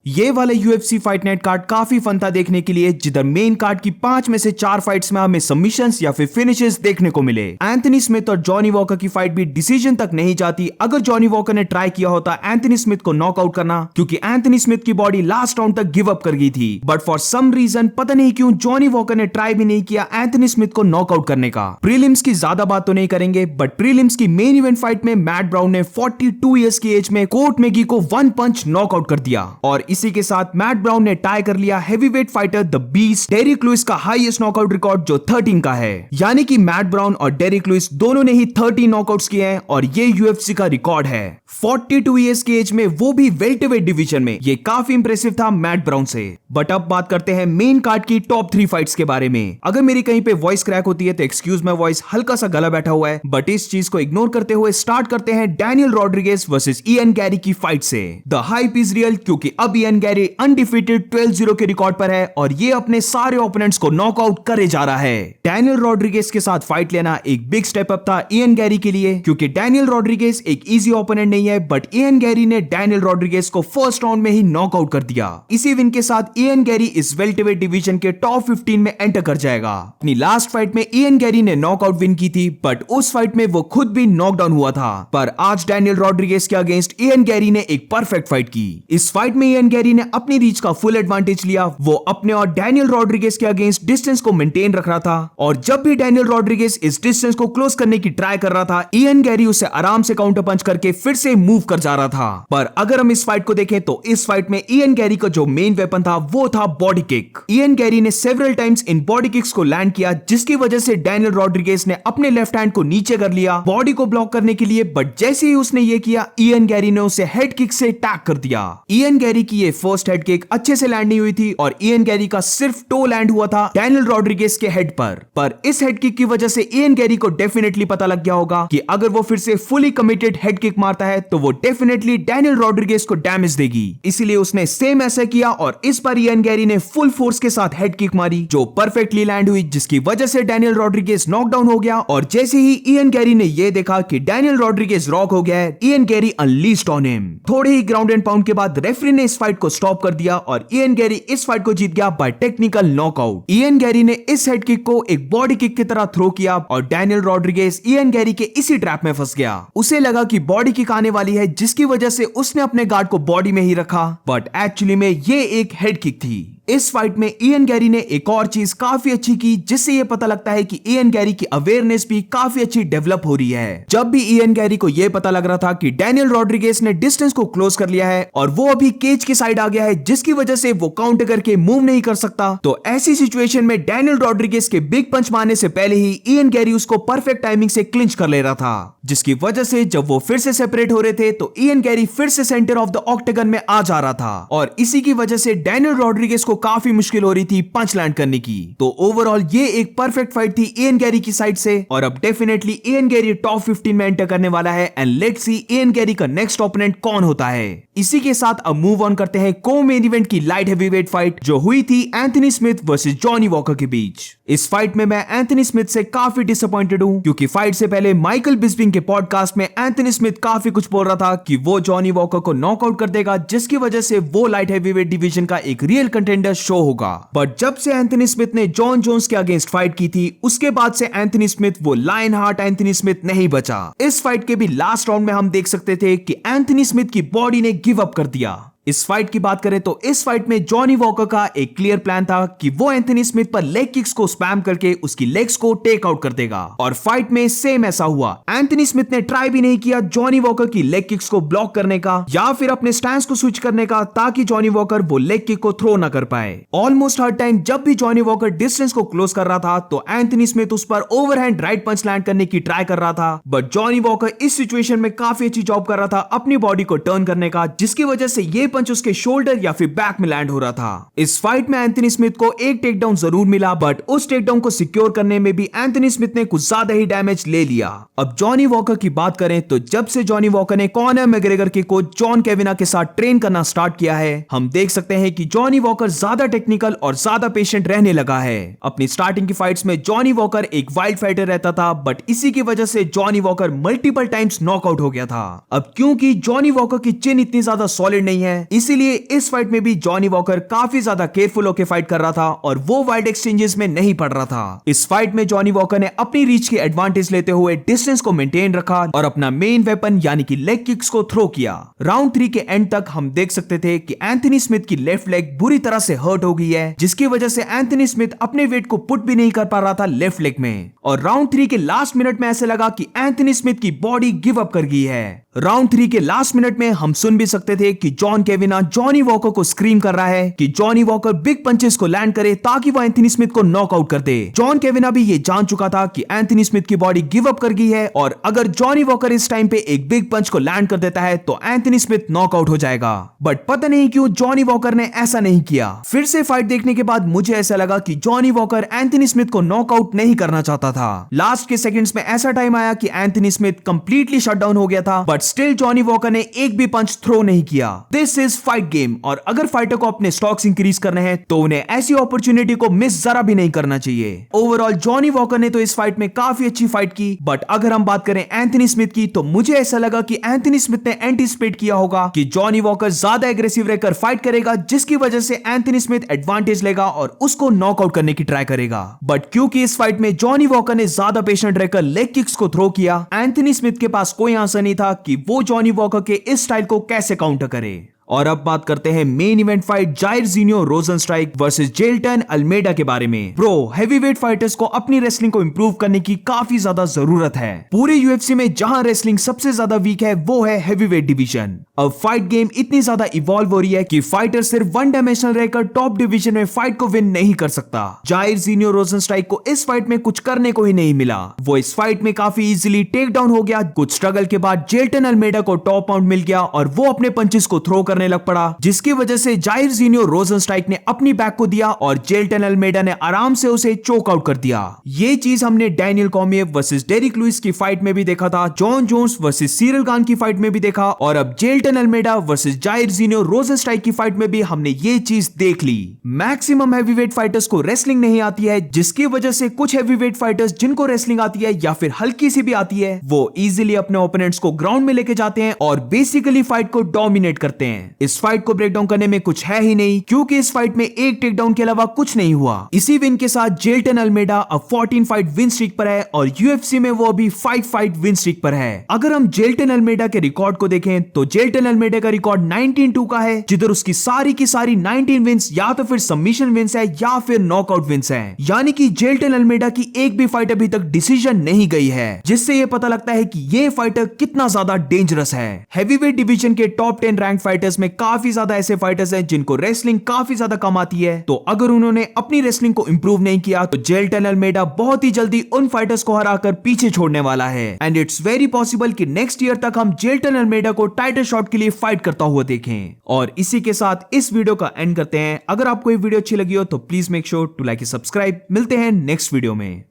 ये वाला UFC fight night card काफी फन था देखने के लिए, जिधर मेन कार्ड की 5 में से 4 फाइट्स में हमें सबमिशंस या फिर फिनिशेस देखने को मिले। एंथनी स्मिथ और जॉनी वॉकर की फाइट भी डिसीजन तक नहीं जाती अगर जॉनी वॉकर ने ट्राई किया होता एंथनी स्मिथ को नॉकआउट करना, क्योंकि एंथनी स्मिथ की बॉडी लास्ट राउंड तक गिव अप कर गई थी। बट फॉर सम रीजन पता नहीं क्यों जॉनी वॉकर ने ट्राई भी नहीं किया एंथनी स्मिथ को नॉकआउट करने का। प्रीलिम्स की ज्यादा बात तो नहीं करेंगे, बट प्रीलिम्स की मेन इवेंट फाइट में मैट ब्राउन ने 42 इयर्स की एज में कोर्ट मैगी को 1 पंच नॉकआउट कर दिया और इसी के साथ मैट ब्राउन ने टाई कर लिया heavyweight fighter the beast Derrick Lewis का हाईएस्ट नॉकआउट रिकॉर्ड जो 13 का है। यानी कि मैट ब्राउन और डेरिक लुइस दोनों ने ही 13 नॉकआउट्स किए हैं और ये यूएफसी का रिकॉर्ड है 42 इयर्स की एज में, वो भी वेल्टरवेट डिवीजन में। ये काफी इंप्रेसिव था मैट ब्राउन से। बट अब बात करते हैं मेन कार्ड की टॉप 3 फाइट्स के बारे में। अगर मेरी कहीं पे वॉइस क्रैक होती है तो एक्सक्यूज माय वॉइस, हल्का सा गला बैठा हुआ है, बट इस चीज को इग्नोर करते हुए स्टार्ट करते हैं Daniel Rodriguez versus Ian Gary की फाइट से। द हाइप इज रियल, क्योंकि अब इयन गैरी अनडिफीटेड 12-0 के रिकॉर्ड पर है और ये अपने सारे ओपोनेंट्स को नॉकआउट करे जा रहा है। डैनियल रॉड्रिगेज के साथ फाइट लेना एक बिग स्टेप अप था इयन गैरी के लिए, क्योंकि डैनियल रॉड्रिगेज एक इजी ओपोनेंट नहीं है, बट इयन गैरी ने डैनियल रॉड्रिगेज को फर्स्ट राउंड में ही नॉकआउट कर दिया। इसी विन के साथ इयन गैरी इस वेल्टरवेट डिवीजन के टॉप 15 में एंटर कर जाएगा। अपनी लास्ट फाइट में इयन गैरी ने नॉकआउट विन की थी, बट उस फाइट में वो खुद भी नॉकडाउन हुआ था। पर आज डैनियल रॉड्रिगेज के अगेंस्ट इयन गैरी ने एक परफेक्ट फाइट की। इस फाइट में इयन गैरी ने अपनी रीच का फुल एडवांटेज लिया। वो अपने और डैनियल रॉड्रिगेज के अगेंस्ट डिस्टेंस को मेंटेन रख रहा था और जब भी डैनियल रॉड्रिगेज इस डिस्टेंस को क्लोज करने की ट्राई कर रहा था, इयन गैरी उसे आराम से काउंटर पंच करके फिर से मूव कर जा रहा था। पर अगर हम इस फाइट को देखें तो इस फाइट में इयन गैरी का जो मेन वेपन था वो था बॉडी किक। इयन गैरी ने several times in body kicks को लैंड किया, जिसकी वजह से डैनियल रॉड्रिगेज ने अपने लेफ्ट हैंड को नीचे कर लिया बॉडी को ब्लॉक करने के लिए। बट जैसे ही उसने ये किया, इयन गैरी ने उसे हेड किक से टैग कर दिया। इयन गैरी की ये फर्स्ट हेड किक अच्छे से लैंड नहीं हुई थी और इयन गैरी का सिर्फ टो लैंड हुआ था डैनियल रॉड्रिगेज के हेड पर इस हेड किक की वजह से इयन गैरी को डेफिनेटली पता लग गया होगा कि अगर वो फिर से फुली कमिटेड हेड किक मारता है तो वो डेफिनेटली डैनियल रॉड्रिगेज को डैमेज देगी। इसीलिए उसने सेम ऐसा किया और इस बार इयन गैरी ने फुल फोर्स के साथ हेड किक मारी जो परफेक्टली लैंड हुई, जिसकी वजह से डैनियल रॉड्रिगेज नॉकडाउन हो गया। और जैसे ही इयन गैरी ने यह देखा कि डैनियल रॉड्रिगेज रॉक हो गया है, Ian Gary unleashed on him. थोड़े ही ग्राउंड एंड पाउंड के बाद रेफरी ने इस फाइट को स्टॉप कर दिया और इयन गैरी इस फाइट को जीत गया by technical knockout. Ian Garry ने इस हेड किक को एक बॉडी किक की तरह थ्रो किया और डैनियल रॉड्रिगेज इयन गैरी के इसी ट्रैप में फंस गया। उसे लगा कि बॉडी किक आने वाली है, जिसकी वजह से उसने अपने गार्ड को बॉडी में ही रखा, बट एक्चुअली में ये एक हेड किक थी। इस फाइट में इयन गैरी ने एक और चीज काफी अच्छी की, जिससे ये पता लगता है कि इयन गैरी की अवेयरनेस भी काफी अच्छी डेवलप हो रही है। जब भी इयन गैरी को यह पता लग रहा था कि डैनियल रॉड्रिगेज ने डिस्टेंस को क्लोज कर लिया है और वो अभी केज की साइड आ गया है, जिसकी वजह से वो काउंटर करके मूव नहीं कर सकता, तो ऐसी सिचुएशन में डैनियल रॉड्रिगेज के बिग पंच मारने से पहले ही इयन गैरी उसको परफेक्ट टाइमिंग से क्लिंच कर ले रहा था, जिसकी वजह से जब वो फिर से सेपरेट हो रहे थे तो इयन गैरी फिर से सेंटर ऑफ द ऑक्टेगन में आ जा रहा था और इसी की वजह से डैनियल रॉड्रिगेज को काफी मुश्किल हो रही थी पंच लैंड करने की। तो ओवरऑल ये एक परफेक्ट फाइट थी इयन गैरी की साइड से और अब डेफिनेटली इयन गैरी टॉप 15 में एंटर करने वाला है and let's see Ian Gary का नेक्स्ट ओपोनेंट कौन होता है। इसी के साथ अब मूव ऑन करते हैं को मेन इवेंट की लाइट हेवीवेट फाइट जो हुई थी Anthony Smith versus Johnny walker के बीच। इस फाइट में मैं एंथनी स्मिथ से काफी डिसअपॉइंटेड हूं, क्योंकि फाइट से पहले माइकल बिस्बिंग के पॉडकास्ट में एंथनी स्मिथ काफी कुछ बोल रहा था कि वो जॉनी वॉकर को नॉकआउट कर देगा, जिसकी वजह से वो लाइट हेवीवेट डिवीजन का एक रियल कंटेंडर शो होगा। बट जब से एंथनी स्मिथ ने जॉन जोन्स के अगेंस्ट फाइट की थी, उसके बाद से एंथनी स्मिथ वो लायन हार्ट एंथनी स्मिथ नहीं बचा। इस फाइट के भी लास्ट राउंड में हम देख सकते थे कि एंथनी स्मिथ की बॉडी ने गिव अप कर दिया। इस फाइट की बात करें तो इस फाइट में जॉनी वॉकर का एक क्लियर प्लान था कि वो एंथनी स्मिथ पर लेग किक्स को स्पैम करके उसकी लेग्स को टेक आउट कर देगा और फाइट में सेम ऐसा हुआ। एंथनी स्मिथ ने ट्राई भी नहीं किया जॉनी वॉकर की लेग किक्स को ब्लॉक करने का या फिर अपने स्टैंस को स्विच करने का, ताकि जॉनी वॉकर वो लेग किक को थ्रो ना कर पाए। ऑलमोस्ट हर टाइम जब भी जॉनी वॉकर डिस्टेंस को क्लोज कर रहा था तो एंथनी स्मिथ उस पर ओवरहैंड राइट पंच लैंड करने की ट्राई कर रहा था, बट जॉनी वॉकर इस सिचुएशन में काफी अच्छी जॉब कर रहा था अपनी बॉडी को टर्न करने का, जिसकी वजह से ये पंच उसके शोल्डर या फिर बैक में लैंड हो रहा था। इस फाइट में एंथनी स्मिथ को एक टेक डाउन जरूर मिला, बट उस टेक डाउन को सिक्योर करने में भी एंथनी स्मिथ ने कुछ ज्यादा ही डैमेज ले लिया। अब जॉनी वॉकर की बात करें तो जब से जॉनी वॉकर ने कॉनर मैग्रेगर के कोच जॉन केविना के साथ ट्रेन करना स्टार्ट किया है, हम देख सकते हैं कि जॉनी वॉकर ज्यादा टेक्निकल और ज्यादा पेशेंट रहने लगा है। अपनी स्टार्टिंग की फाइट्स में जॉनी वॉकर एक वाइल्ड फाइटर रहता था, बट इसी की वजह से Johnny walker multiple times knockout हो गया था। अब क्योंकि जॉनी वॉकर की चिन इतनी ज्यादा सॉलिड नहीं है, इसीलिए इस फाइट में भी जॉनी वॉकर काफी ज्यादा केयरफुल होकर फाइट कर रहा था और वो वाइल्ड एक्सचेंजेस में नहीं पड़ रहा था। इस फाइट में जॉनी वॉकर ने अपनी रीच की एडवांटेज लेते हुए डिस्टेंस को मेंटेन रखा और अपना मेन वेपन यानी कि लेग किक्स को थ्रो किया। राउंड 3 के एंड तक हम देख सकते थे कि एंथनी स्मिथ की लेफ्ट लेग बुरी तरह से हर्ट हो गई है, जिसकी वजह से एंथनी स्मिथ अपने वेट को पुट भी नहीं कर पा रहा था लेफ्ट लेग में। और राउंड 3 के लास्ट मिनट में ऐसे लगा कि एंथनी स्मिथ की बॉडी गिव अप कर गई है। राउंड 3 के लास्ट मिनट में हम सुन भी सकते थे कि जॉन केविना जॉनी वॉकर को स्क्रीम कर रहा है कि जॉनी वॉकर बिग पंचेस को लैंड करे ताकि वो एंथनी स्मिथ को नॉकआउट कर दे। जॉन केविना भी ये जान चुका था कि एंथनी स्मिथ की बॉडी गिव अप कर गई है और अगर जॉनी वॉकर इस टाइम पे एक बिग पंच को लैंड कर देता है तो एंथनी स्मिथ नॉकआउट हो जाएगा। बट पता नहीं क्यों जॉनी वॉकर ने ऐसा नहीं किया। फिर से फाइट देखने के बाद मुझे ऐसा लगा कि जॉनी वॉकर एंथनी स्मिथ को नॉकआउट नहीं करना चाहता था। लास्ट के सेकंड्स में ऐसा टाइम आया कि Anthony Smith completely shut down हो गया था, बट स्टिल जॉनी वॉकर ने एक भी पंच थ्रो नहीं किया। दिस इज फाइट गेम और अगर फाइटर को अपने स्टॉक्स इंक्रीज करने हैं तो उन्हें ऐसी अपॉर्चुनिटी को मिस जरा भी नहीं करना चाहिए। ओवरऑल जॉनी वॉकर ने तो इस फाइट में काफी अच्छी फाइट की, बट अगर हम बात करें एंथनी स्मिथ की तो मुझे ऐसा लगा कि एंथनी स्मिथ ने एंटीसिपेट किया होगा कि जॉनी वॉकर ज्यादा एग्रेसिव रहकर फाइट करेगा, जिसकी वजह से एंथनी स्मिथ एडवांटेज लेगा और उसको नॉकआउट करने की ट्राई करेगा। बट क्योंकि इस फाइट में जॉनी वॉकर ने ज्यादा पेशेंट रहकर लेग किक्स को थ्रो किया, एंथनी स्मिथ के पास कोई आंसर नहीं था कि वो जॉनी वॉकर के इस स्टाइल को कैसे काउंटर करे। और अब बात करते हैं main event fight Jairzinho Rozenstruik versus Jailton Almeida के बारे में। ब्रो, हेवीवेट फाइटर्स को अपनी रेसलिंग को इंप्रूव करने की काफी ज्यादा जरूरत है। पूरे यूएफसी में जहां रेसलिंग सबसे ज्यादा वीक है वो है हेवीवेट डिवीजन। अब फाइट गेम इतनी ज्यादा इवॉल्व हो रही है कि फाइटर सिर्फ वन डायमेंशनल रहकर टॉप डिवीजन में फाइट को विन नहीं कर सकता। जायर जीनियो रोजनस्ट्राइक को इस फाइट में कुछ करने को ही नहीं मिला। वो इस फाइट में काफी इजीली टेक डाउन हो गया। कुछ स्ट्रगल के बाद जेल्टन अल्मेडा को टॉप पाउंड मिल गया और वो अपने पंचेस को थ्रो करने लग पड़ा, जिसकी वजह से जायर जीनियो रोजनस्ट्राइक ने अपनी बैक को दिया और जेल्टन अल्मेडा ने आराम से उसे चोक आउट कर दिया। ये चीज हमने Daniel Cormier versus Derrick Lewis की फाइट में भी देखा था, जॉन जोन्स वर्सेस सीरिल गान की फाइट में भी देखा और अब जेल्टन अल्मेडा वर्सेस जायर जीनियो रोजनस्ट्राइक की फाइट में भी हमने ये चीज देख ली। मैक्सिमम हैवीवेट फाइटर्स को रेसलिंग नहीं आती है, जिसकी वजह से कुछ हैवीवेट फाइटर्स जिनको रेसलिंग आती है या फिर हल्की सी भी आती है वो इजीली अपने ओपोनेंट्स को ग्राउंड में लेके जाते हैं और बेसिकली फाइट को डोमिनेट करते हैं। इस फाइट को ब्रेकडाउन करने में कुछ है ही नहीं, क्योंकि इस फाइट में एक टेकडाउन के अलावा कुछ नहीं हुआ। इसी विन के साथ जेल्टन अल्मेडा अब 14 फाइट विन स्ट्रीक पर है और यूएफसी में वो अभी 5 फाइट विन स्ट्रीक पर है। अगर हम जेल्टन अल्मेडा के रिकॉर्ड को देखें तो जेल्टन अल्मेडा का रिकॉर्ड 19-2 का है, जिधर उसकी सारी की सारी 19 विंस या तो फिर सबमिशन विंस है या फिर नॉकआउट विंस है। यानी कि जेल्टन अल्मेडा की एक भी फाइट अभी तक डिसीजन नहीं गई है, जिससे ये पता लगता है कि ये फाइटर कितना ज्यादा डेंजरस है। हेवीवेट डिवीजन के टॉप 10 रैंक फाइटर्स में काफी ज्यादा ऐसे फाइटर्स हैं जिनको रेसलिंग काफी ज्यादा कम आती है, तो अगर उन्होंने अपनी रेसलिंग को इंप्रूव नहीं किया तो जेल्टन अल्मेडा बहुत ही जल्दी उन फाइटर्स को हराकर पीछे छोड़ने वाला है। एंड इट्स वेरी पॉसिबल कि नेक्स्ट ईयर तक हम जेल्टन अल्मेडा को टाइटल शॉट के लिए फाइट करता हुआ देखें। और इसी के साथ इस वीडियो का एंड करते हैं। अगर आपको ये वीडियो अच्छी लगी हो तो please make sure to like and subscribe. मिलते हैं नेक्स्ट वीडियो में।